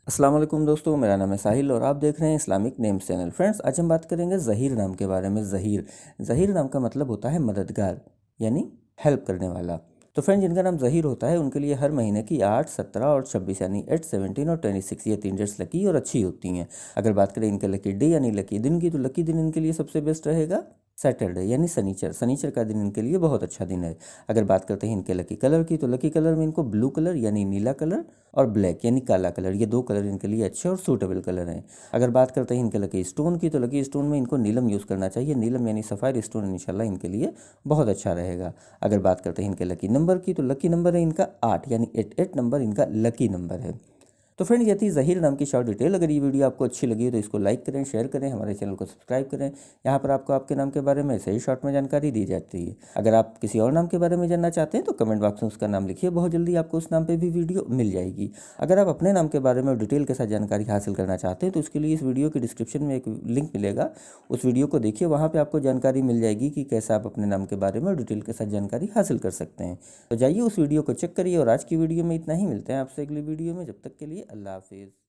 अस्सलाम वालेकुम दोस्तों, मेरा नाम है साहिल और आप देख रहे हैं इस्लामिक नेम्स चैनल। फ्रेंड्स, आज हम बात करेंगे ज़हीर नाम के बारे में। ज़हीर नाम का मतलब होता है मददगार, यानी हेल्प करने वाला। तो फ्रेंड्स, जिनका नाम ज़हीर होता है उनके लिए हर महीने की 8, 17 और 26 यानी 8, 17 और 26 ये 3 डेट्स लकी और अच्छी होती हैं। अगर बात करें इनके लकी डे यानी लकी दिन की, तो लकी दिन इनके लिए सबसे बेस्ट रहेगा सैटरडे यानी शनिचर। शनिचर का दिन इनके लिए बहुत अच्छा दिन है। अगर बात करते हैं इनके लकी कलर की, तो लकी कलर में इनको ब्लू कलर यानी नीला कलर और ब्लैक यानी काला कलर, ये 2 कलर इनके लिए अच्छे और सूटेबल कलर हैं। अगर बात करते हैं इनके लकी स्टोन की, तो लकी स्टोन में इनको नीलम यूज़ करना चाहिए। नीलम यानी सफ़ायर स्टोन इंशाल्लाह इनके लिए बहुत अच्छा रहेगा। अगर बात करते हैं इनके लकी नंबर की, तो लकी नंबर है इनका 8 यानी 8 नंबर इनका लकी नंबर है। तो फ्रेंड्स, ये थी ज़हीर नाम की शॉर्ट डिटेल। अगर ये वीडियो आपको अच्छी लगी तो इसको लाइक करें, शेयर करें, हमारे चैनल को सब्सक्राइब करें। यहाँ पर आपको आपके नाम के बारे में सही शॉर्ट में जानकारी दी जाती है। अगर आप किसी और नाम के बारे में जानना चाहते हैं तो कमेंट बॉक्स में उसका नाम लिखिए, बहुत जल्दी आपको उस नाम पर भी वीडियो मिल जाएगी। अगर आप अपने नाम के बारे में डिटेल के साथ जानकारी हासिल करना चाहते हैं तो उसके लिए इस वीडियो के डिस्क्रिप्शन में एक लिंक मिलेगा, उस वीडियो को देखिए, वहाँ पर आपको जानकारी मिल जाएगी कि कैसे आप अपने नाम के बारे में डिटेल के साथ जानकारी हासिल कर सकते हैं। तो जाइए उस वीडियो को चेक करिए और आज की वीडियो में इतना ही। मिलते हैं आपसे अगली वीडियो में, जब तक के लिए अल्लाह हाफिज़।